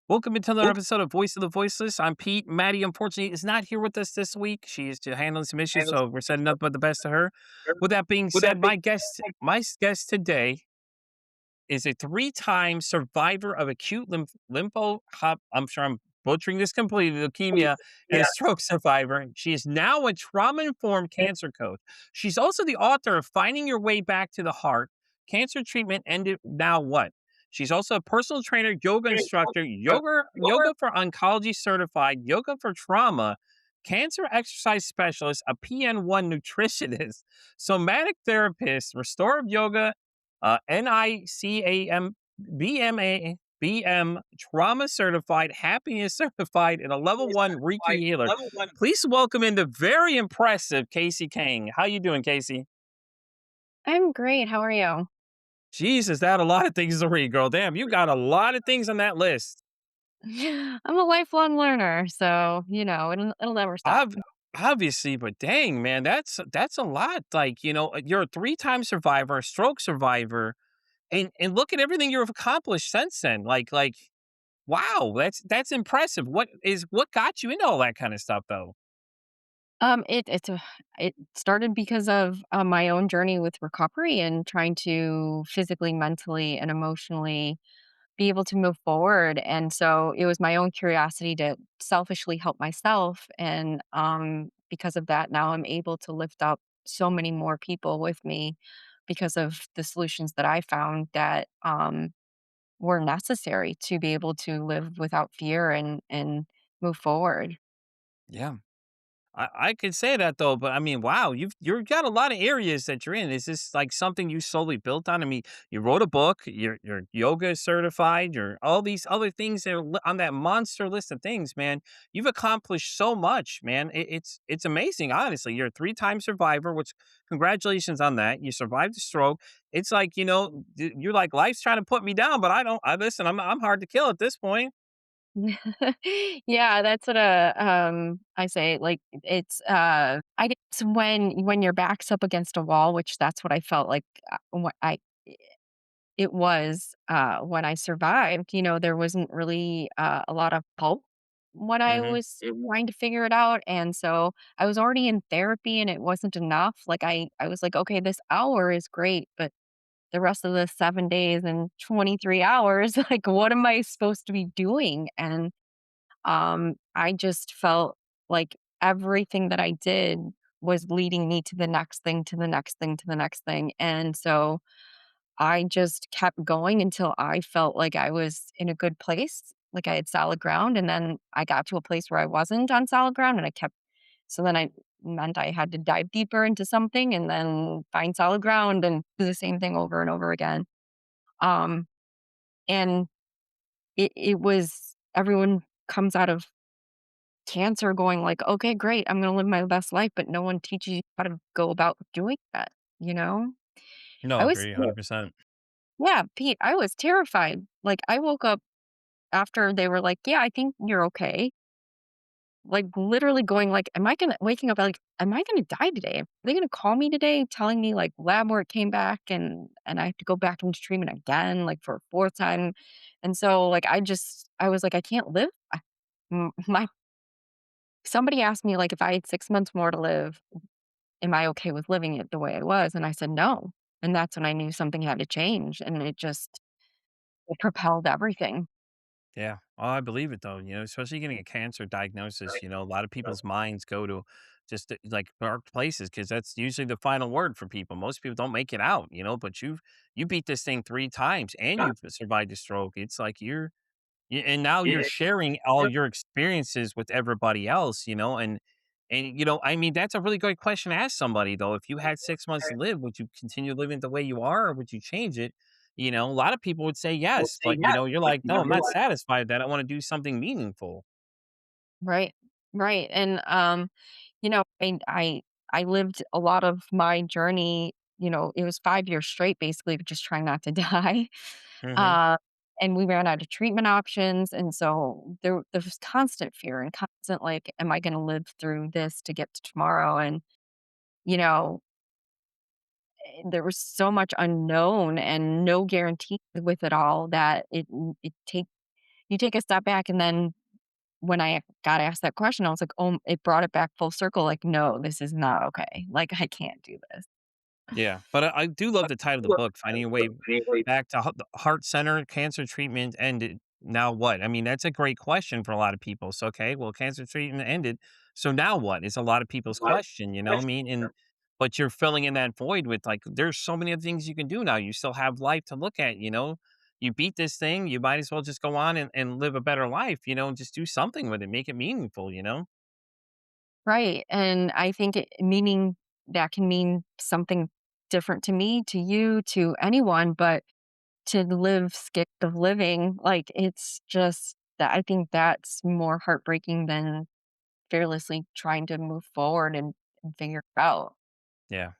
Welcome into another episode of Voice of the Voiceless. I'm Pete. Maddie, unfortunately, is not here with us this week. She is handling some issues, so we're setting up with the best of her. With that being said, my guest today is a three-time survivor of acute I'm sure I'm butchering this completely, leukemia, and a stroke survivor. She is now a trauma-informed cancer coach. She's also the author of Finding Your Way Back to the Heart, Cancer Treatment Ended Now What? She's also a personal trainer, yoga instructor, yoga for oncology certified, yoga for trauma, cancer exercise specialist, a PN1 nutritionist, somatic therapist, restorative yoga, NICAM, BMA, BM, trauma certified, happiness certified, and a level one Reiki healer. Please welcome in the very impressive Casey Kang. How you doing, Casey? I'm great. How are you? Jesus, that a lot of things to read, girl. Damn, you got a lot of things on that list. I'm a lifelong learner, so it'll never stop. Ob- Obviously, but dang, man, that's a lot. Like, you're a three-time survivor, a stroke survivor, and look at everything you've accomplished since then. Like, wow, that's impressive. What got you into all that kind of stuff, though? It started because of my own journey with recovery and trying to physically, mentally, and emotionally be able to move forward. And so it was my own curiosity to selfishly help myself, and because of that, now I'm able to lift up so many more people with me because of the solutions that I found that were necessary to be able to live without fear and move forward. Yeah. I could say that though, but I mean, wow, you've got a lot of areas that you're in. Is this like something you slowly built on? I mean, you wrote a book, you're yoga certified, you're all these other things that are on that monster list of things, man. You've accomplished so much, man. It's amazing, honestly. You're a three-time survivor, which congratulations on that. You survived a stroke. It's like, you're like life's trying to put me down, but I don't I listen, I'm hard to kill at this point. Yeah, that's what I say. Like I guess when your back's up against a wall, which that's what I felt like what I it was when I survived. There wasn't really a lot of help when I Mhm. was trying to figure it out, and so I was already in therapy, and it wasn't enough. Like I was like, okay, this hour is great, but the rest of the 7 days and 23 hours, like, what am I supposed to be doing? And, I just felt like everything that I did was leading me to the next thing, to the next thing, to the next thing, and so I just kept going until I felt like I was in a good place, like I had solid ground, and then I got to a place where I wasn't on solid ground, and I kept so then I meant I had to dive deeper into something and then find solid ground and do the same thing over and over again. Um, and it was everyone comes out of cancer going like, "Okay, great, I'm gonna live my best life," but no one teaches you how to go about doing that, you know? No, I was agree 100%. Yeah, Pete, I was terrified. Like, I woke up after they were like, "Yeah, I think you're okay." Like, literally going like, "Am I gonna" waking up like, "Am I gonna die today? Are they gonna call me today telling me, like, lab work came back and I have to go back into treatment again, like, for a 4th time?" And so, like, I was like, "I can't live." My somebody asked me, like, if I had 6 months more to live, am I okay with living it the way I was? And I said, "No." And that's when I knew something had to change, and it propelled everything. Yeah. Oh, I believe it though, especially getting a cancer diagnosis, a lot of people's minds go to just like dark places because that's usually the final word for people. Most people don't make it out, but you beat this thing three times and you've survived a stroke. It's like and now you're sharing all your experiences with everybody else, and I mean that's a really good question to ask somebody though. If you had 6 months to live, would you continue living the way you are, or would you change it? A lot of people would say yes, but you're like, no, I'm not satisfied with that. I want to do something meaningful. Right. Right. And I lived a lot of my journey, it was 5 years straight basically of just trying not to die. Hmm. Uh and we ran out of treatment options, and so there was constant fear and constant like, am I going to live through this to get to tomorrow? And you know, there was so much unknown and no guarantee with it all that it takes. you take a step back, and then when I got asked that question, I was like, "Oh," it brought it back full circle, like, "No, this is not okay. Like, I can't do this." Yeah, but I do love the title of the book, Finding a Way Back to the Heart Center, Cancer Treatment Ended. Now what? I mean, that's a great question for a lot of people. So, okay, well, cancer treatment ended. So now what? Is a lot of people's question, you know what I mean? And but you're filling in that void with like, there's so many other things you can do now. You still have life to look at, you know. You beat this thing, you might as well just go on and live a better life, you know, and just do something with it, make it meaningful, you know? Right, and I think it meaning that can mean something different to me, to you, to anyone, but to live scared of living, like, it's just that I think that's more heartbreaking than fearlessly trying to move forward and figure it out. Yeah.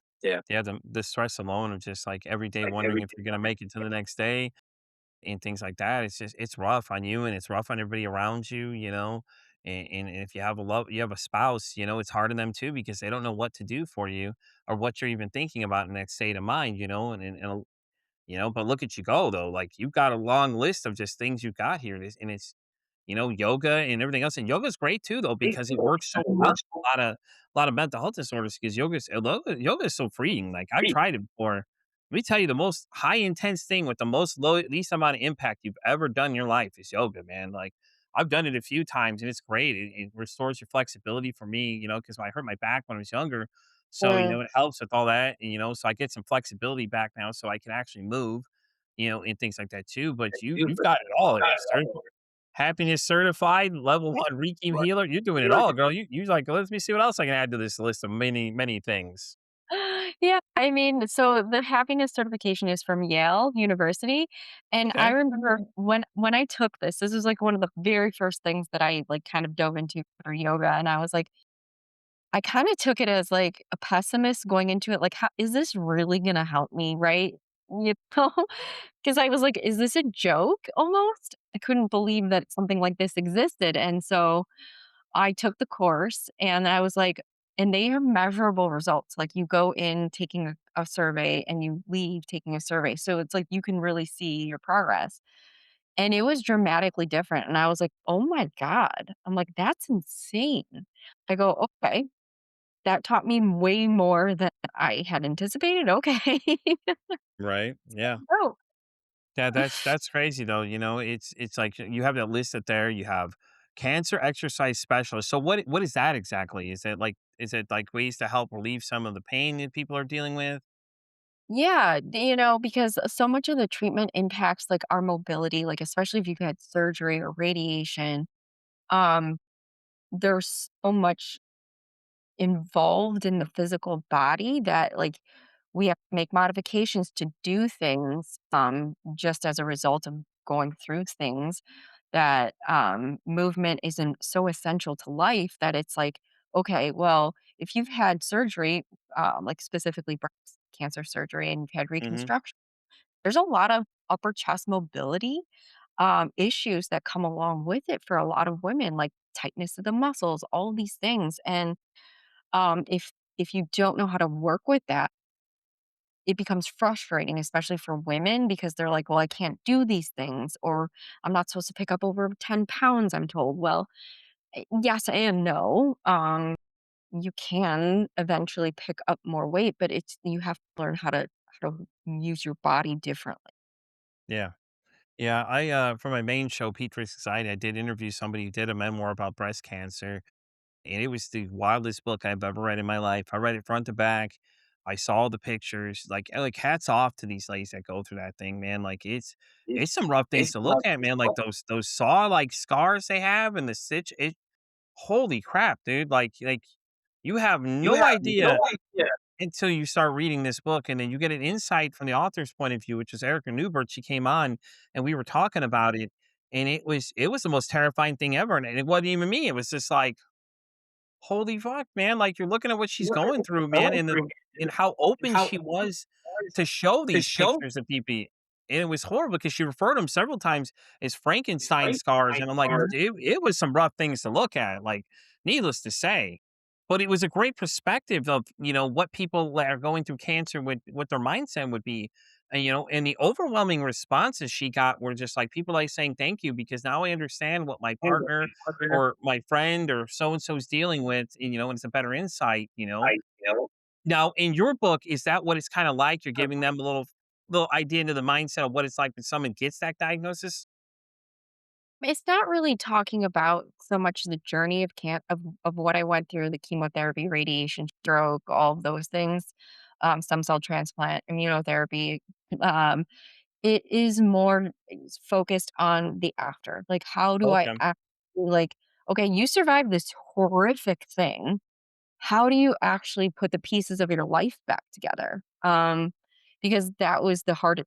Yeah, the stress alone of just, like, every day wondering if you're gonna make it to the next day and things like that, it's just it's rough on you and it's rough on everybody around you, you know? And if you have a spouse, you know, it's hard on them too because they don't know what to do for you or what you're even thinking about in that state of mind, you know? You know, but look at you go though, like, you've got a long list of just things you've got here, it's you know, yoga and everything else, and yoga's great too though because it works so well a lot of mental health disorders because yoga is so freeing, like, I've tried it before. Let me tell you the most high intense thing with the most low least amount of impact you've ever done in your life is yoga, man, like, I've done it a few times and it's great, it restores your flexibility for me, you know, because I hurt my back when I was younger, so, you Mm. know, it helps with all that, and, you know, so I get some flexibility back now so I can actually move, you know, and things like that too, but you've got it all there, sir. Happiness certified, level 1 Reiki healer, you're doing it all, girl. You like, "Let me see what else I can add to this list of many, many things." Yeah, I mean, so the happiness certification is from Yale University, and I Okay. remember when I took this, this was, like, one of the very first things that I, like, kind of dove into for yoga, and I was like, I kinda took it as, like, a pessimist going into it, like, "How is this really gonna help me?" Right? You know? 'Cause I was like, "Is this a joke almost?" I couldn't believe that something like this existed, and so I took the course, and I was like and they are measurable results, like, you go in taking a survey, and you leave taking a survey, so it's like you can really see your progress, and it was dramatically different, and I was like, "Oh my god." I'm like, "That's insane." I go, "Okay." That taught me way more than I had anticipated, okay. Right, yeah. Oh. Yeah, that's crazy though, you know, it's like you have that listed there, you have cancer exercise specialist. So what is that exactly? Is it like ways to help relieve some of the pain that people are dealing with? Yeah, you know, because so much of the treatment impacts, like, our mobility, like, especially if you've had surgery or radiation, um, there's so much involved in the physical body that, like, we have to make modifications to do things, just as a result of going through things that, movement isn't so essential to life that it's like, okay, well, if you've had surgery, like specifically breast cancer surgery and you've had Mhm. reconstruction, there's a lot of upper chest mobility, issues that come along with it for a lot of women, like tightness of the muscles, all of these things. And if you don't know how to work with that, it becomes frustrating, especially for women, because they're like, "Well, I can't do these things," or "I'm not supposed to pick up over 10 pounds," I'm told. Well, yes and no. You can eventually pick up more weight, but it's you have to learn how to use your body differently. Yeah. Yeah, for my main show, Petri's Society, I did interview somebody who did a memoir about breast cancer, and it was the wildest book I've ever read in my life. I read it front to back. I saw the pictures. Like hats off to these ladies that go through that thing, man. Like it's some rough things to look at, man. Like those saw like scars they have and the stitch. Holy crap, dude. Like you have no idea until you start reading this book, and then you get an insight from the author's point of view, which is Erica Newbert. She came on, and we were talking about it, and it was the most terrifying thing ever, and it wasn't even me. It was just like, holy fuck, man! Like you're looking at what she's going through, man, and how open she was to show these pictures of people. And it was horrible because she referred to them several times as Frankenstein scars, and I'm like, it was some rough things to look at. Like, needless to say, but it was a great perspective of what people that are going through cancer would what their mindset would be. And, and the overwhelming responses she got were just like people like saying thank you because now I understand what my partner or my friend or so and so is dealing with, and, and it's a better insight. Now, in your book, is that what it's kind of like? You're giving them a little idea into the mindset of what it's like when someone gets that diagnosis? It's not really talking about so much the journey of what I went through, the chemotherapy, radiation, stroke, all of those things, stem cell transplant, immunotherapy. Um, it is more focused on the after. Like, how do I Okay. actually, like, okay, you survived this horrific thing. How do you actually put the pieces of your life back together? Because that was the hard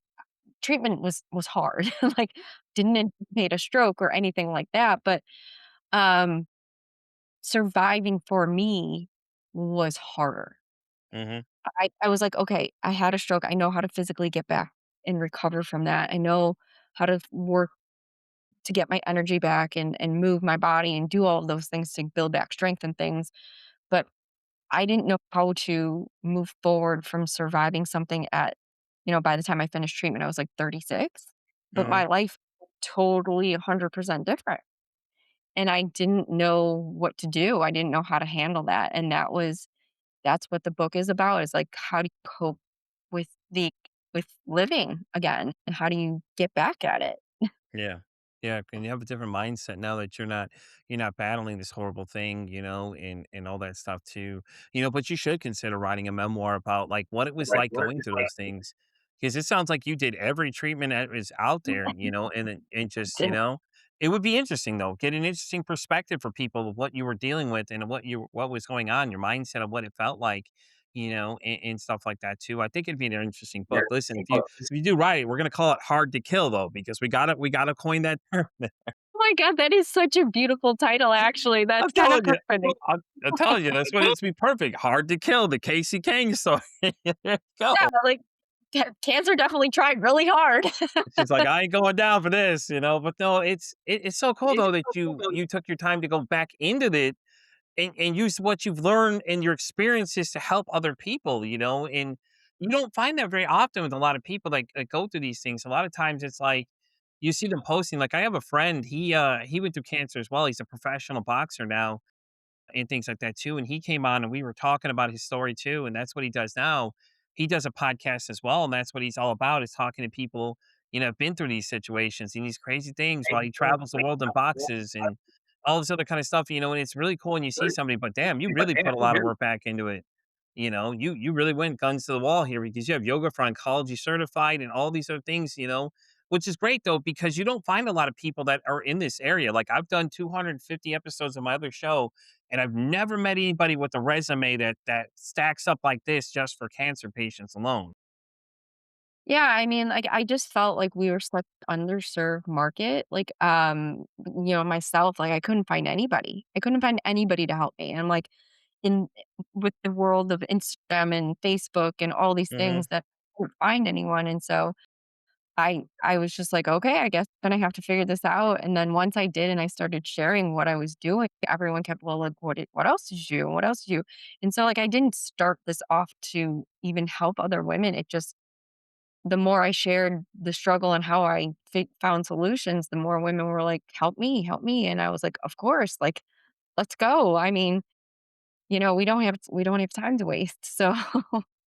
treatment was hard. Like, didn't anticipate a stroke or anything like that, but, um, surviving for me was harder. Hmm. I was like, "Okay, I had a stroke. I know how to physically get back and recover from that. I know how to work to get my energy back and move my body and do all of those things to build back strength and things." But I didn't know how to move forward from surviving something by the time I finished treatment, I was like 36, but Hmm. my life totally 100% different. And I didn't know what to do. I didn't know how to handle that. And that's what the book is about, is like, how do you cope with with living again? And how do you get back at it? Yeah. Yeah, and you have a different mindset now that you're not battling this horrible thing, and all that stuff too. But you should consider writing a memoir about like what it was like going through those things. Because it sounds like you did every treatment that is out there, and just, Didn't it would be interesting though. Get an interesting perspective for people of what you were dealing with and what was going on, your mindset of what it felt like, and stuff like that too. I think it'd be an interesting book. Listen, if you do write it, we're gonna call it "Hard to Kill" though, because we gotta coin that term. Oh my god, that is such a beautiful title, actually. I'm That's kinda telling you, perfect. I'm telling you, that's what it's be perfect. "Hard to Kill," the Casey Kang story. There you Yeah, go. like, cancer definitely tried really hard. It's just like, "I ain't going down for this," but no, it's so cool though that you took your time to go back into it and use what you've learned and your experiences to help other people, and you don't find that very often with a lot of people that go through these things. A lot of times it's like you see them posting. Like I have a friend, he went through cancer as well. He's a professional boxer now and things like that too. And he came on and we were talking about his story too. And that's what he does now. He does a podcast as well. And that's what he's all about, is talking to people, have been through these situations and these crazy things while he travels the world and boxes and all this other kind of stuff, and it's really cool when you see somebody, but damn, you really put a lot of work back into it. You really went guns to the wall here because you have yoga for oncology certified and all these other things, which is great though, because you don't find a lot of people that are in this area. Like I've done 250 episodes of my other show, and I've never met anybody with a resume that stacks up like this just for cancer patients alone. Yeah, I mean, like, I just felt like we were such underserved market. Like, myself, like, I couldn't find anybody. I couldn't find anybody to help me. And I'm like, in with the world of Instagram and Facebook and all these Hmm. things, that I couldn't find anyone. And so I was just like, okay, I guess then I have to figure this out. And then once I did and I started sharing what I was doing, everyone kept, well, like, what else did you do? What else did you? And so, like, I didn't start this off to even help other women. It just, the more I shared the struggle and how I found solutions, the more women were like, help me." And I was like, "Of course, like, let's go." I mean, we don't have time to waste, so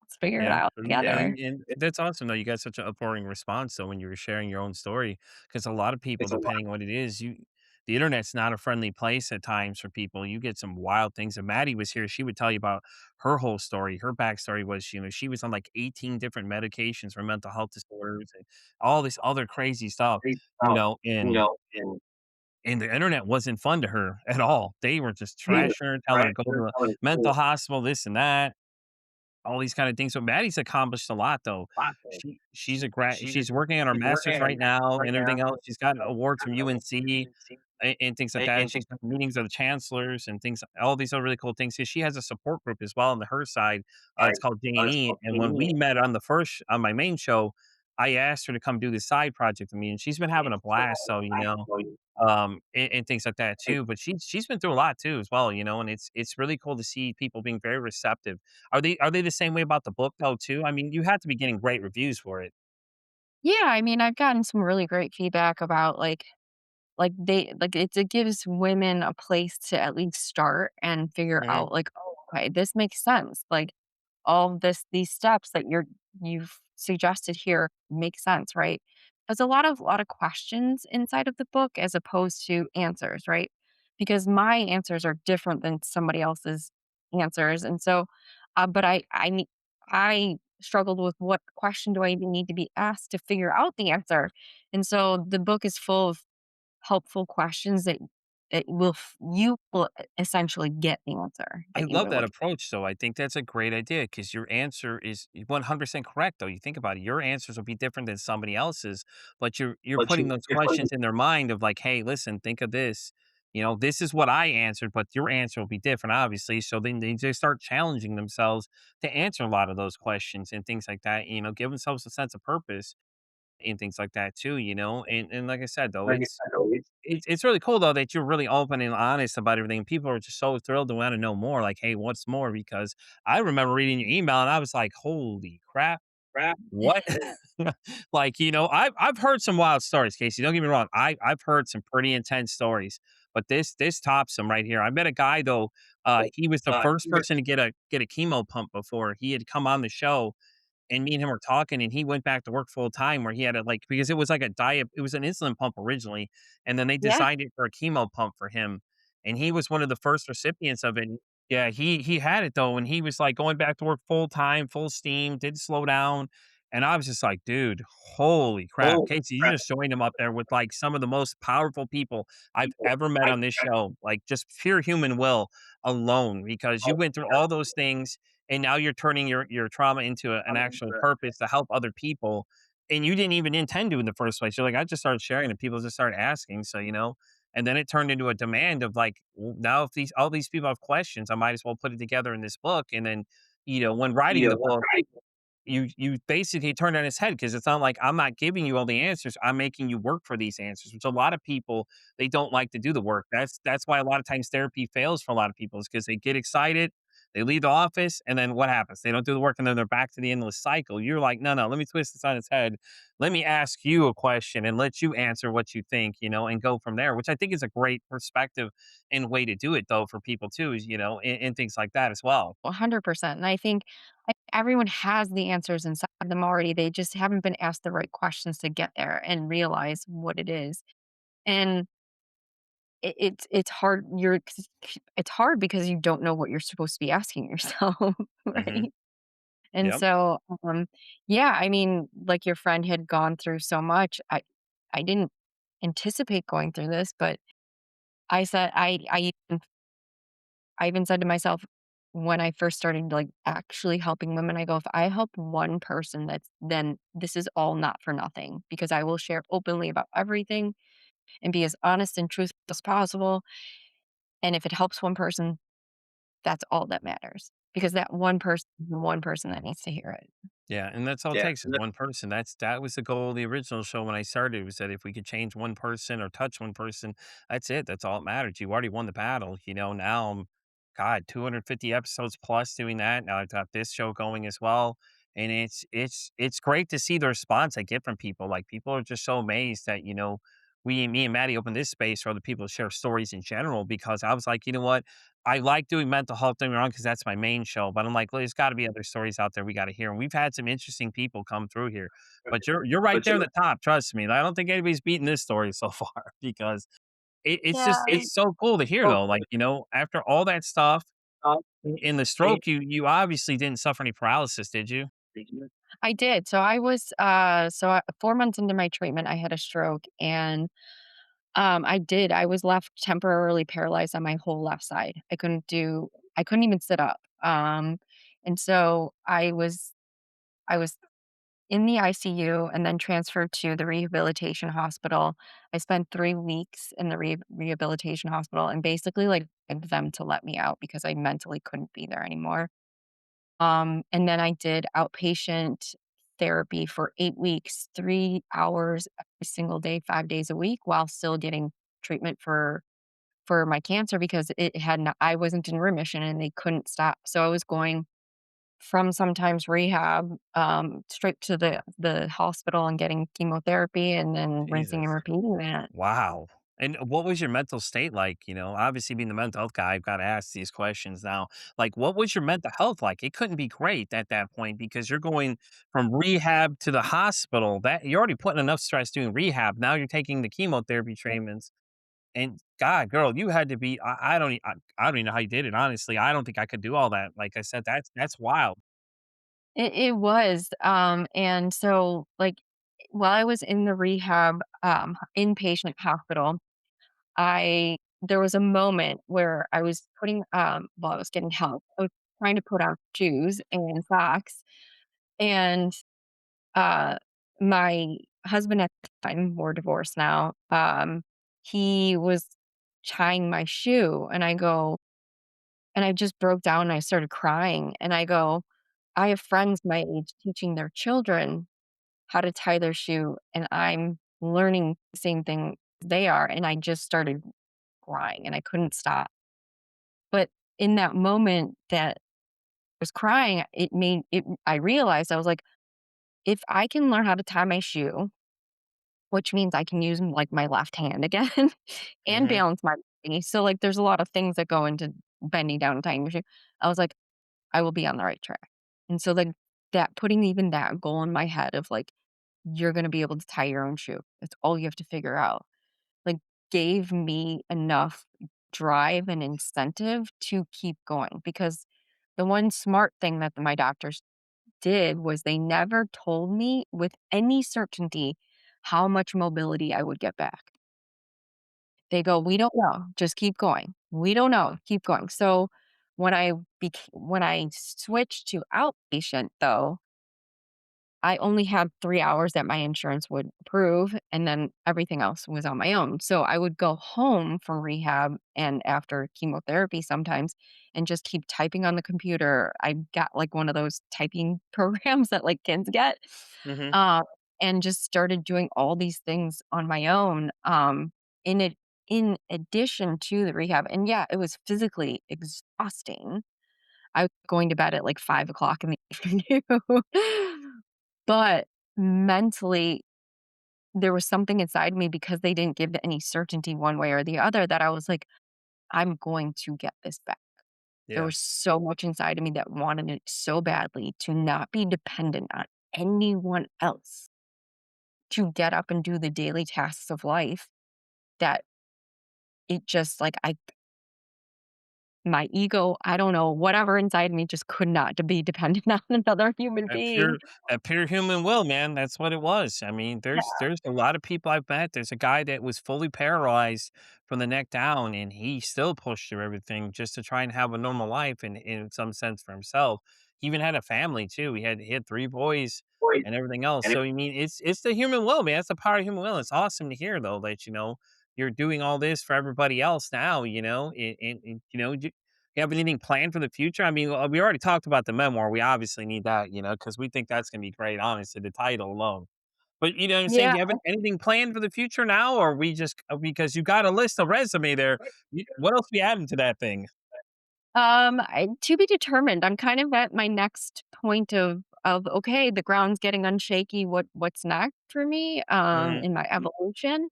let's figure it Yeah, out together. and that's awesome though. You got such an uplifting response though when you were sharing your own story, because a lot of people, depending on what it is, the internet's not a friendly place at times for people. You get some wild things. If Maddie was here, she would tell you about her whole story. Her backstory was, she was on like 18 different medications for mental health disorders and all this other crazy stuff, you know, and and the internet wasn't fun to her at all. They were just trashing her, telling her to go to a mental hospital, this and that, all these kind of things. So Maddie's accomplished a lot though. She's working on her master's right now and everything else. She's got awards from UNC and things like that. And she's got meetings of the chancellors and things, all these other really cool things. So she has a support group as well on her side. It's called J&E. And when we met on my main show, I asked her to come do this side project with me, and she's been having a blast. So and things like that too. But she's been through a lot too as well, and it's really cool to see people being very receptive. Are they the same way about the book though too? I mean, you have to be getting great reviews for it. Yeah, I mean, I've gotten some really great feedback about, it gives women a place to at least start and figure Mhm. out, like, "Oh, okay, this makes sense." Like, all these steps that you've suggested here make sense, right? There's a lot of questions inside of the book as opposed to answers, right? Because my answers are different than somebody else's answers, and so, but I struggled with what question do I even need to be asked to figure out the answer, and so the book is full of helpful questions that you will essentially get the answer I that you love were that looking. approach, though. I think that's a great idea because your answer is 100% correct, though. You think about it, your answers will be different than somebody else's, but you're putting those questions in their mind of like, "Hey, listen, think of this. You know, this is what I answered, but your answer will be different, obviously." So then they just start challenging themselves to answer a lot of those questions and things like that. You know, give themselves a sense of purpose and things like that too. You know, and like I said, though, it's really cool though that you're really open and honest about everything. People are just so thrilled to want to know more. Like, hey, what's more? Because I remember reading your email and I was like, holy crap, what? Like, you know, I've heard some wild stories, Casey. Don't get me wrong. I've heard some pretty intense stories, but this tops them right here. I met a guy though. He was the first person to get a chemo pump before he had come on the show, and me and him were talking and he went back to work full time where he had to like because it was like a diet it was an insulin pump originally, and then they Yeah, designed it for a chemo pump for him, and he was one of the first recipients of it. Yeah, he had it though, and he was like going back to work full time, full steam, didn't slow down. And I was just like, dude, holy crap. Casey, you just joined him up there with like some of the most powerful people I've ever met on this show. Like just pure human will alone, because you went through all those things and now you're turning your trauma into an actual purpose to help other people, and you didn't even intend to in the first place. You're like, I just started sharing and people just started asking, so you know, and then it turned into a demand of like, well, now if these all these people have questions, I might as well put it together in this book. And then, you know, when writing the book, you basically turn on its head because it's not like I'm not giving you all the answers. I'm making you work for these answers, which a lot of people they don't like to do the work. That's why a lot of times therapy fails for a lot of people is because they get excited, they leave the office, and then what happens? They don't do the work, and then they're back to the endless cycle. You're like, no, no, let me twist this on its head. Let me ask you a question and let you answer what you think, you know, and go from there. Which I think is a great perspective and way to do it, though, for people too, is you know, and things like that as well. 100%. And I think everyone has the answers inside them already. They just haven't been asked the right questions to get there and realize what it is. And it's hard. It's hard because you don't know what you're supposed to be asking yourself, Hmm. right? And Yep. so, yeah, I mean, like your friend had gone through so much. I didn't anticipate going through this, but I said I even said to myself when I first started, like, actually helping women, I go, "If I help one person, then this is all not for nothing because I will share openly about everything and be as honest and truthful as possible, and if it helps one person, that's all that matters because that one person is the one person that needs to hear it." Yeah, and that's all it takes is one person. That was the goal of the original show when I started, was that if we could change one person or touch one person, that's it. That's all that matters. You already won the battle. You know, now I'm God, 250 episodes plus doing that. Now I've got this show going as well. And it's great to see the response I get from people. Like people are just so amazed that, you know, me and Maddie opened this space for other people to share stories in general because I was like, you know what? I like doing mental health, don't get me wrong, because that's my main show, but I'm like, "Well, there's gotta be other stories out there we gotta hear," and we've had some interesting people come through here, but you're right there in the top, trust me, and I don't think anybody's beaten this story so far because it's just Yeah. it's so cool to hear though, like, you know, after all that stuff, in the stroke, you obviously didn't suffer any paralysis, did you? I did. 4 months into my treatment, I had a stroke, and, I was left temporarily paralyzed on my whole left side. I couldn't even sit up, and so I was in the ICU and then transferred to the rehabilitation hospital. I spent 3 weeks in the rehabilitation hospital and basically, like, begged them to let me out because I mentally couldn't be there anymore. And then I did outpatient therapy for 8 weeks, 3 hours every single day, 5 days a week, while still getting treatment for my cancer because it had not I wasn't in remission and they couldn't stop. So I was going from sometimes rehab, straight to the hospital and getting chemotherapy and then rinsing and Jesus. repeating that. Wow. And what was your mental state like? You know, obviously being the mental health guy, I've got to ask these questions now. Like, what was your mental health like? It couldn't be great at that point because you're going from rehab to the hospital. That you're already putting enough stress doing rehab. Now you're taking the chemotherapy treatments. And God, girl, you had to be. I don't even know how you did it. Honestly, I don't think I could do all that. Like I said, that's wild. It was, and so, like, while I was in the rehab, inpatient hospital, I there was a moment where I was I was getting help. I was trying to put on shoes and socks, and, uh, my husband at the time, we're divorced now, he was tying my shoe, and I just broke down and I started crying, and I go, "I have friends my age teaching their children how to tie their shoe, and I'm learning the same thing they are," and I just started crying, and I couldn't stop. But in that moment that I was crying, I realized, I was like, "If I can learn how to tie my shoe, which means I can use, like, my left hand again and Hmm. balance my body." So, like, there's a lot of things that go into bending down and tying your shoe. I was like, "I will be on the right track." And so, like, that putting even that goal in my head of, like, "You're gonna be able to tie your own shoe. It's all you have to figure out." Like, gave me enough drive and incentive to keep going, because the one smart thing that my doctors did was they never told me with any certainty how much mobility I would get back. They go, "We don't know, just keep going. We don't know, keep going." So, when I switched to outpatient, though, I only had 3 hours that my insurance would approve, and then everything else was on my own. So I would go home from rehab and after chemotherapy sometimes and just keep typing on the computer. I got, like, one of those typing programs that, like, kids get, Hmm. uh, and just started doing all these things on my own, in it in addition to the rehab. And, yeah, it was physically exhausting. I was going to bed at, like, 5 o'clock in the afternoon. But mentally, there was something inside me, because they didn't give any certainty one way or the other, that I was like, "I'm going to get this back." There Yeah. was so much inside of me that wanted it so badly to not be dependent on anyone else to get up and do the daily tasks of life, that it just, like, I my ego, I don't know, whatever inside me just could not to be dependent on another human That being. pure that pure human will, man, that's what it was. I mean, there's a lot of people I've met. There's a guy that was fully paralyzed from the neck down, and he still pushed through everything just to try and have a normal life and in some sense for himself. He even had a family too. He had 3 boys and everything else. So, I mean, it's the human will, man. It's the power of human will. It's awesome to hear though that, you're doing all this for everybody else now, and you have anything planned for the future? I mean, we already talked about the memoir. We obviously need that, because we think that's gonna be great, honestly, the title alone. But you know what I'm saying? Yeah. Do you have anything planned for the future now, or we just because you got a list, of resume there, what else we adding to that thing? To be determined. I'm kind of at my next point of okay, the ground's getting unshaky. What's next for me Mhm. in my evolution?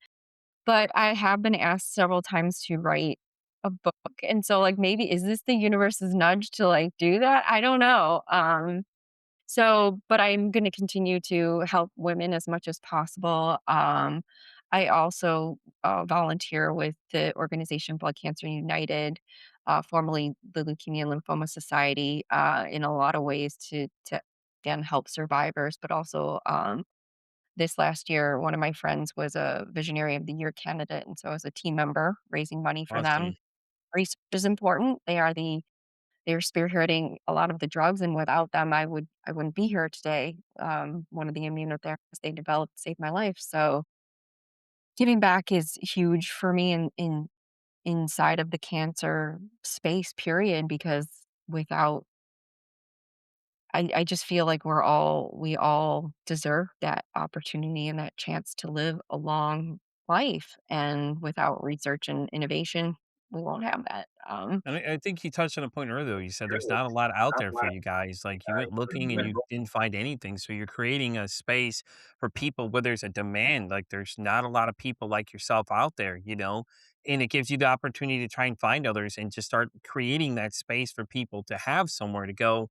But I have been asked several times to write a book, and so, like, maybe is this the universe's nudge to, like, do that? I don't know. But I'm going to continue to help women as much as possible. I also volunteer with the organization Blood Cancer United, formerly the Leukemia and Lymphoma Society, in a lot of ways to again help survivors, but also this last year, one of my friends was a Visionary of the Year candidate, and so I was a team member raising money for them. Awesome. Research is important. They're spearheading a lot of the drugs, and without them, I wouldn't be here today. One of the immunotherapies they developed saved my life. So giving back is huge for me in inside of the cancer space, period, because without I just feel like we all deserve that opportunity and that chance to live a long life. And without research and innovation, we won't have that. And I think you touched on a point earlier. You said there's not a lot out there for you guys. Like you went looking and you didn't find anything. So you're creating a space for people where there's a demand. Like there's not a lot of people like yourself out there, and it gives you the opportunity to try and find others and just start creating that space for people to have somewhere to go,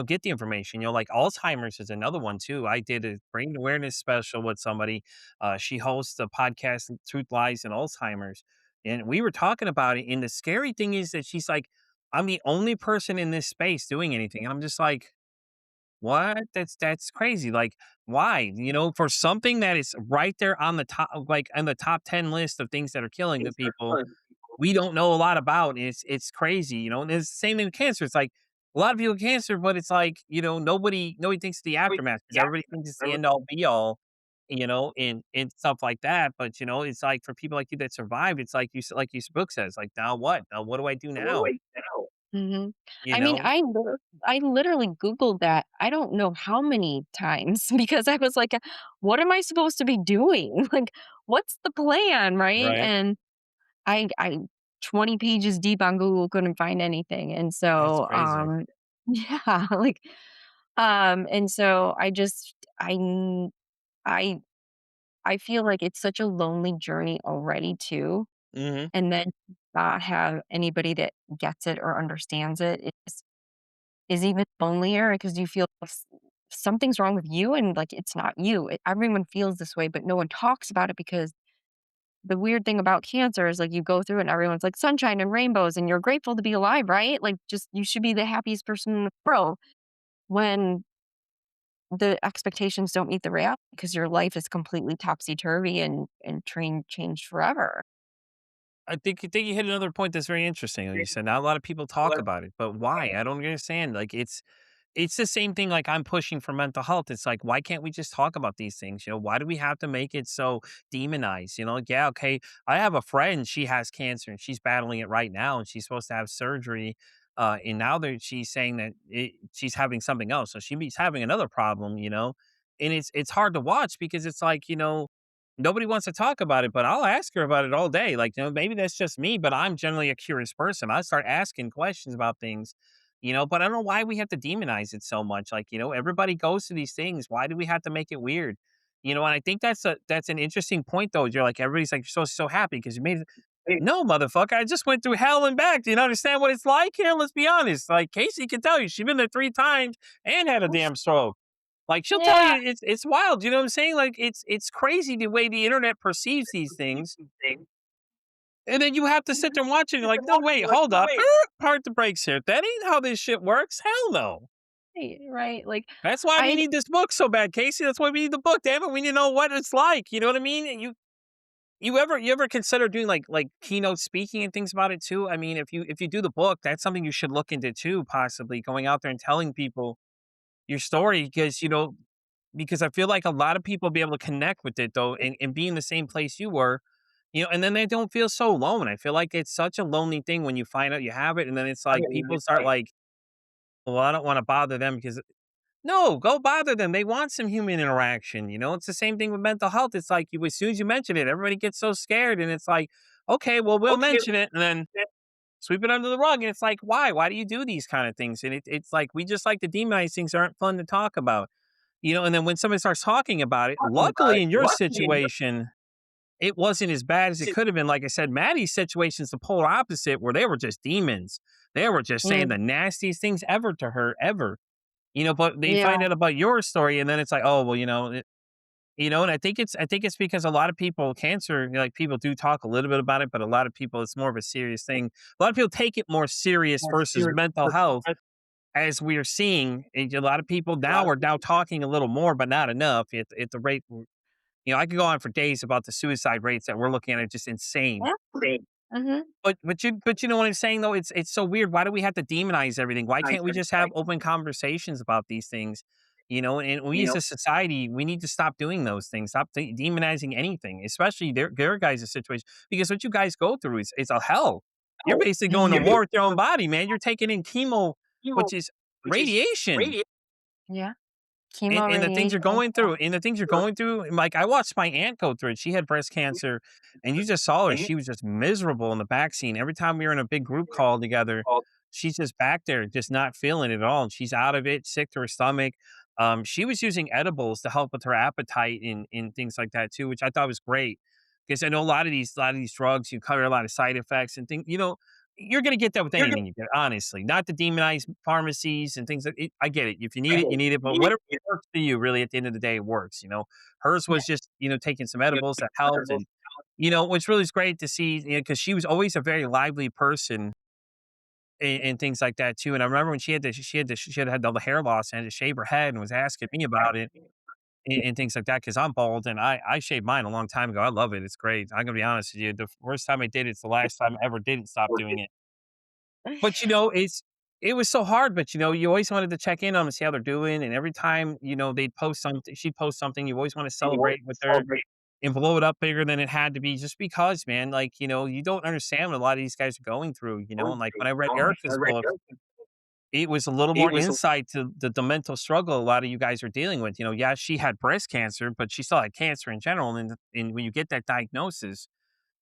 get the information. Like Alzheimer's is another one too. I did a brain awareness special with somebody. She hosts a podcast, Truth Lies and Alzheimer's, and we were talking about it, and the scary thing is that she's like, "I'm the only person in this space doing anything." And I'm just like, "What? That's crazy. Like, why?" For something that is right there on the top, like on the top 10 list of things that are killing the people, we don't know a lot about. It's crazy, and it's the same thing with cancer. It's like a lot of people with cancer, but it's like, nobody thinks of the aftermath because everybody thinks it's the end all be all, and stuff like that. But it's like for people like you that survived, it's like like your book says, like now what? Now what do I do now? Mhm. You I mean, know? I literally Googled that I don't know how many times because I was like, "What am I supposed to be doing? Like, what's the plan?" Right? Right. And I 20 pages deep on Google couldn't find anything, and That's so, crazy. yeah, like, and so I I feel like it's such a lonely journey already too, Mhm. and then not have anybody that gets it or understands it is even lonelier because you feel something's wrong with you and like it's not you. Everyone feels this way, but no one talks about it because the weird thing about cancer is like you go through it and everyone's like sunshine and rainbows and you're grateful to be alive, right? Like just you should be the happiest person in the world when the expectations don't meet the reality because your life is completely topsy turvy and train changed forever. I think you hit another point that's very interesting. Like you said, not a lot of people talk about it, but why? I don't understand. Like it's the same thing like I'm pushing for mental health. It's like, why can't we just talk about these things? Why do we have to make it so demonized? Like, yeah, okay. I have a friend, she has cancer and she's battling it right now and she's supposed to have surgery. And now that she's saying that she's having something else. So she's having another problem. And it's hard to watch because it's like, nobody wants to talk about it, but I'll ask her about it all day. Like, maybe that's just me, but I'm generally a curious person. I start asking questions about things, but I don't know why we have to demonize it so much. Like, everybody goes to these things. Why do we have to make it weird? And I think that's an interesting point though. You're like, everybody's like, you're so happy because you made it. No, motherfucker, I just went through hell and back. Do you understand what it's like here? Let's be honest. Like Casey can tell you, she's been there 3 times and had a damn stroke. Like she'll tell Yeah. you it's wild. You know what I'm saying? Like it's crazy the way the internet perceives these things. And then you have to sit there and watch it. And you're like, no, wait, hold up. Part the brakes here. That ain't how this shit works. Hell no. Right, right. Like That's why we I need this book so bad, Casey. That's why we need the book. Damn it. We need to know what it's like. You know what I mean? And you ever consider doing like keynote speaking and things about it too? I mean, if you do the book, that's something you should look into too, possibly going out there and telling people your story because I feel like a lot of people be able to connect with it though and be in the same place you were, and then they don't feel so alone. I feel like it's such a lonely thing when you find out you have it, and then it's like people start like, well, I don't want to bother them because no, go bother them. They want some human interaction. It's the same thing with mental health. It's like as soon as you mention it, everybody gets so scared, and it's like, okay, well, we'll mention it, and then sweep it under the rug. And it's like, why? Why do you do these kind of things? And it's like we just like to demonize things that aren't fun to talk about. And then when somebody starts talking about it, luckily in your situation, it wasn't as bad as it could have been. Like I said, Maddie's situation is the polar opposite, where they were just demons. They were just saying the mm, nastiest things ever to her, ever. But they yeah. find out about your story, and then it's like, oh well, and I think it's because a lot of people, cancer, like people do talk a little bit about it, but a lot of people, it's more of a serious thing. A lot of people take it more serious versus mental health, as we are seeing. And a lot of people now are now talking a little more, but not enough at the rate. I could go on for days about the suicide rates that we're looking at are just insane. Yeah. Mhm. But you know what I'm saying though? It's so weird. Why do we have to demonize everything? Why can't we just have open conversations about these things? And we as a society, we need to stop doing those things. Stop demonizing anything, especially their guys' situation. Because what you guys go through is it's a hell. You're basically going to Mhm. war with your own body, man. You're taking in chemo, which is radiation. Yeah. chemo And the things radiation. you're going through and the things you're going through, and, like, I watched my aunt go through it. She had breast cancer, and you just saw her. She was just miserable in the back scene. Every time we were in a big group call together, she's just back there, just not feeling it at all, and she's out of it, sick to her stomach. She was using edibles to help with her appetite and things like that too, which I thought was great, because I know a lot of these drugs, you cover a lot of side effects and things, you're gonna get that with anything you get, honestly. Not to demonize pharmacies and things like it. I get it. If you need it, you need it, but whatever works for you, really, at the end of the day, it works. Hers Yeah. was just, taking some edibles that helped, and, which really is great to see, because she was always a very lively person and things like that too. And I remember when she had all the hair loss and had to shave her head and was asking me about it and things like that, because I'm bald and I shaved mine a long time ago. I love it. It's great. I'm gonna be honest with you. The first time I did it's the last time I ever didn't stop doing it. But, it was so hard, but, you always wanted to check in on them and see how they're doing, and every time, she'd post something, you always wanna celebrate with her and blow it up bigger than it had to be just because, man, like, you don't understand what a lot of these guys are going through, and, like, when I read Erica's book, it was a little more insight to the mental struggle a lot of you guys are dealing with. Yeah, she had breast cancer, but she still had cancer in general, and when you get that diagnosis,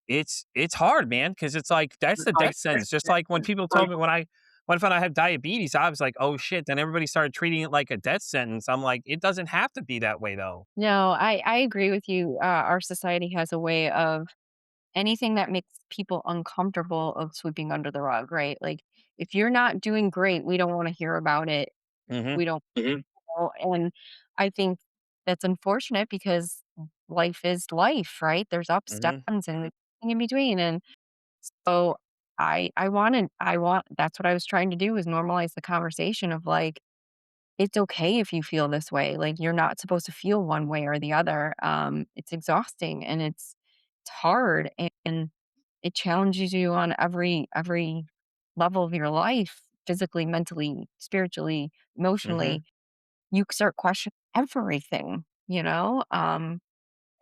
it's hard, man, because it's like, that's the death sentence. Just like when people told me when I found out I had diabetes, I was like, "Oh, shit," then everybody started treating it like a death sentence. I'm like, "It doesn't have to be that way, though." No, I agree with you. Our society has a way of anything that makes people uncomfortable of sweeping under the rug, right? Like, if you're not doing great, we don't wanna hear about it. Mhm, We don't know, and I think that's unfortunate because life is life, right? There's ups, mhm, downs, and everything in between, and so I want that's what I was trying to do is normalize the conversation of, like, it's okay if you feel this way, like, you're not supposed to feel one way or the other, it's exhausting, and it's hard, and it challenges you on every level of your life, physically, mentally, spiritually, mhm, emotionally. You start questioning everything,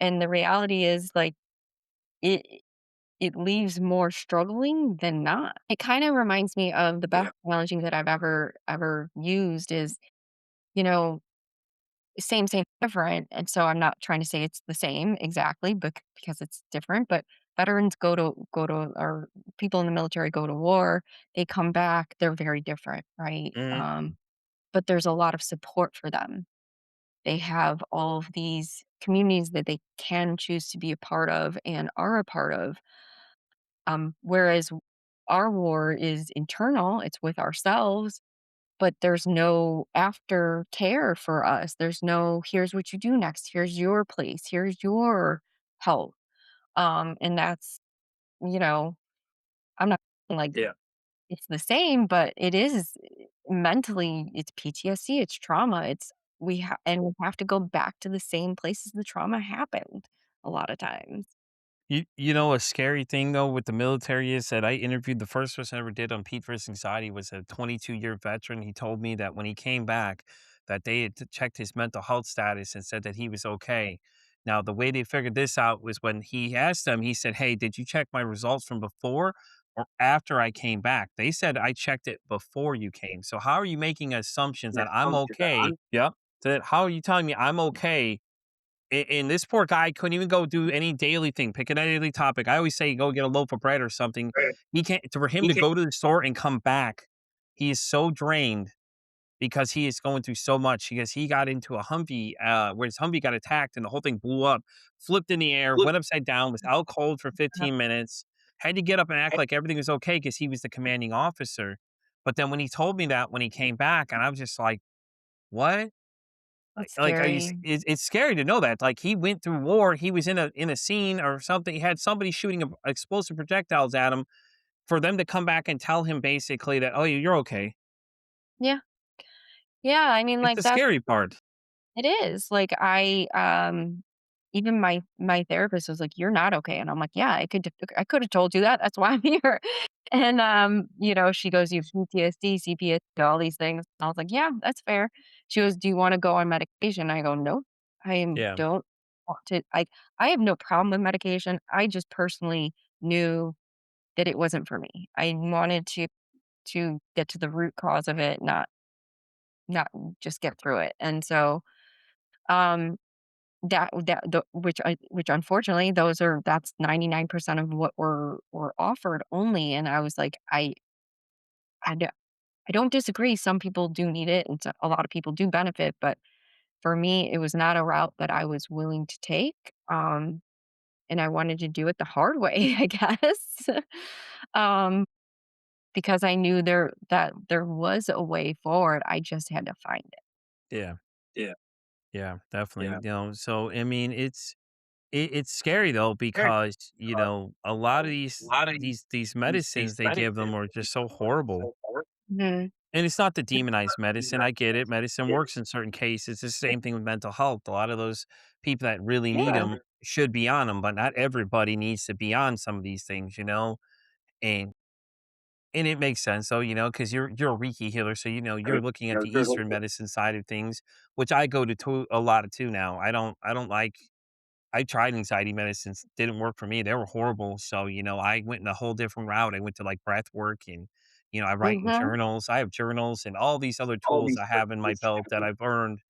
and the reality is, like, it it leaves more struggling than not. It kinda reminds me of the best analogy that I've ever used is, you know, same, different, and so I'm not trying to say it's the same exactly, because it's different, but veterans go to or people in the military go to war, they come back, they're very different, right? mhm, But there's a lot of support for them. They have all of these communities that they can choose to be a part of and are a part of. Whereas our war is internal, it's with ourselves, but there's no aftercare for us. There's no, here's what you do next, here's your place, here's your health. And that's, you know, I'm not saying, like, it's the same, but it is mentally, it's PTSD, it's trauma, and we have to go back to the same places the trauma happened a lot of times. a scary thing, though, with the military is that I interviewed the first person I ever did on Pete vs. Anxiety was a 22-year veteran. He told me that when he came back, that they had checked his mental health status and said that he was okay. Now, the way they figured this out was when he asked them, he said, "Hey, did you check my results from before or after I came back?" They said, "I checked it before you came. So how are you making assumptions that I'm okay?" Yeah. That how are you telling me I'm okay, and this poor guy couldn't even go do any daily thing, pick a daily topic. I always say go get a loaf of bread or something. He can't for him to go to the store and come back, he is so drained because he is going through so much because he got into a Humvee, where his Humvee got attacked and the whole thing blew up, flipped in the air, went upside down, was out cold for 15 minutes, had to get up and act like everything was okay because he was the commanding officer. But then when he told me that when he came back, and I was just like, "What?" It's Are you s scary. it's scary to know that, like, he went through war, he was in a scene or something, he had somebody shooting a explosive projectiles at him for them to come back and tell him basically that, "Oh, you're okay." Yeah. Yeah, I mean, It's like, the that's scary part. it is. Like, even my therapist was like, "You're not okay," and I'm like, "Yeah, I could have told you that. That's why I'm here." And, she goes, "You have PTSD, CPS, all these things." I was like, "Yeah, that's fair." She goes, "Do you wanna go on medication?" I go, "Nope. Yeah. Don't want to." I have no problem with medication. I just personally knew that it wasn't for me. I wanted to get to the root cause of it, not just get through it. And so Um, which unfortunately that's 99% of what we're offered only, and I was like, I do I don't disagree, some people do need it, and a lot of people do benefit, but for me, it was not a route that I was willing to take, and I wanted to do it the hard way, I guess, um, because I knew there was a way forward, I just had to find it. Yeah. Yeah, Yeah, definitely. yeah. So I mean, it's scary though Very because a lot of these medicines they give them are just so horrible. Mhm. And it's not to demonize medicine. I get it. Medicine works in certain cases. It's the same thing with mental health. A lot of those people that really need Yeah. them should be on them, but not everybody needs to be on some of these things. And and it makes sense. So, because you're a Reiki healer, so you're looking at the Eastern medicine side of things, which I go to a lot of too now. I don't like I tried anxiety medicines, didn't work for me. They were horrible. So, I went in a whole different route. I went to like breath work and, I write in Mhm. journals. I have journals and all these other tools I have in my belt that I've earned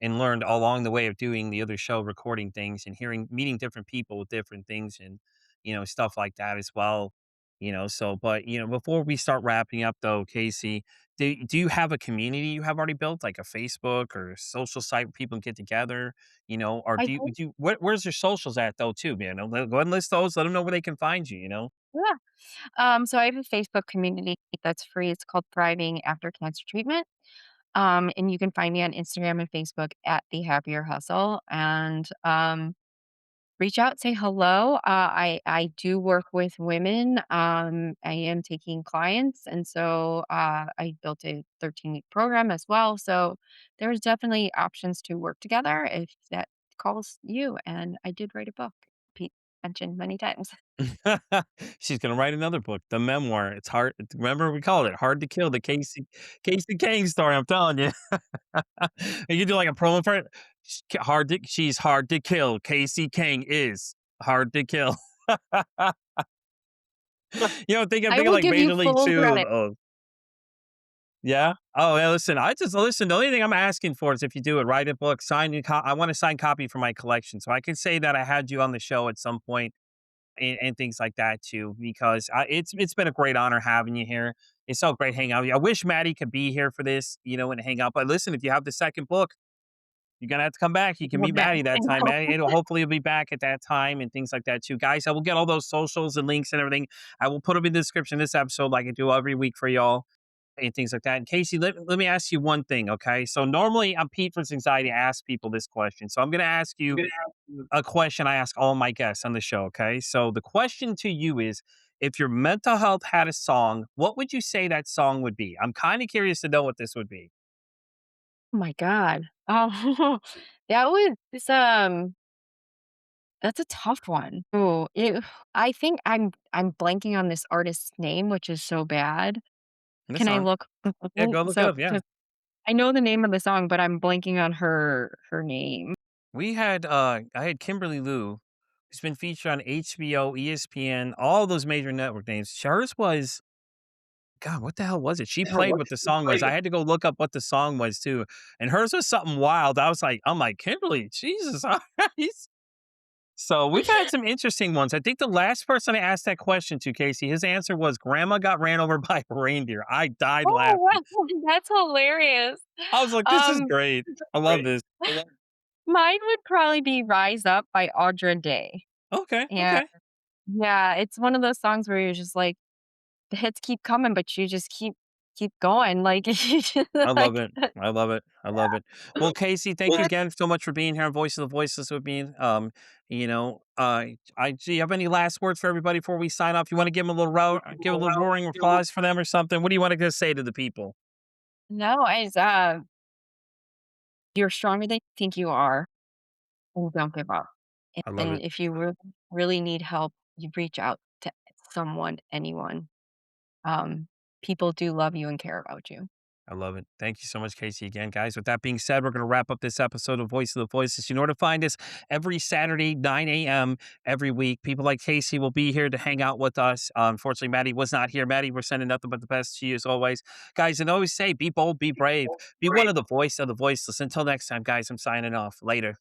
and learned along the way of doing the other show, recording things and meeting different people with different things and, stuff like that as well. But, before we start wrapping up though, Casey, do you have a community you have already built, like a Facebook or a social site where people can get together? Or I where's your socials at though, too, man? Go ahead and list those. Let them know where they can find you. Yeah. So I have a Facebook community that's free. It's called Thriving After Cancer Treatment. And you can find me on Instagram and Facebook at The Happier Hustle. And reach out, say hello. I do work with women. I am taking clients, and so I built a 13-week program as well. So there's definitely options to work together if that calls you. And I did write a book, Pete mentioned many times. She's gonna write another book, the memoir. It's hard. Remember we called it "Hard to Kill," the Casey Kang story. I'm telling you. You can do like a promo for it. She's hard to kill. Casey Kang is hard to kill. I Think of will like give you Major League full 2 credit. of yeah? Oh, yeah, listen, listen, the only thing I'm asking for is if you do it, write a book, I want a signed copy for my collection, so I can say that I had you on the show at some point and things like that too, because it's been a great honor having you here. It's so great hanging out with you. I wish Maddie could be here for this, and hang out, but listen, if you have the second book, you're gonna have to come back. You can Well, meet that Maddie I that time. know. Maddie, it'll hopefully you'll be back at that time and things like that too. Guys, I will get all those socials and links and everything. I will put them in the description of this episode like I do every week for y'all and things like that. And Casey, let me ask you one thing, okay? So normally I'm Pete for Anxiety. I ask people this question. So I'm gonna ask you a question I ask all my guests on the show, okay? So the question to you is if your mental health had a song, what would you say that song would be? I'm kind of curious to know what this would be. Oh my god. Oh, that was that's a tough one. I think I'm blanking on this artist's name, which is so bad. And the Can I song. look? Yeah, go look it So, up. Yeah. because I know the name of the song, but I'm blanking on her name. I had Kimberly Lou, who's been featured on HBO, ESPN, all those major network names. Hers was God, what the hell was it? She played what the song was. I had to go look up what the song was too. And hers was something wild. I'm like, Kimberly, Jesus Christ. So we've had some interesting ones. I think the last person I asked that question to, Casey, his answer was Grandma got ran over by a reindeer. I died Oh, laughing. wow, that's hilarious. I was like, this is Um, great. I love this. Mine would probably be "Rise Up" by Audra Day, Okay, and okay. yeah, it's one of those songs where you're just like, the hits keep coming, but you just keep going, like, you just I love like it. I love it. I love it. Well, Casey, thank you again so much for being here on Voice of the Voiceless with me. Do you have any last words for everybody before we sign off? You want to give a little roaring applause for them or something? What do you want to go say to the people? no, you're stronger than you think you are, and don't give up. I love And it. if you really need help, you reach out to someone, anyone. Um, People do love you and care about you. I love it. Thank you so much, Casey, again, guys. With that being said, we're going to wrap up this episode of Voice of the Voices. You know where to find us every Saturday, 9 a.m. every week. People like Casey will be here to hang out with us. Unfortunately, Maddie was not here. Maddie, we're sending nothing but the best to you as always. Guys, and always say, be bold, be brave, be one of the voice of the voiceless. Until next time, guys, I'm signing off. Later.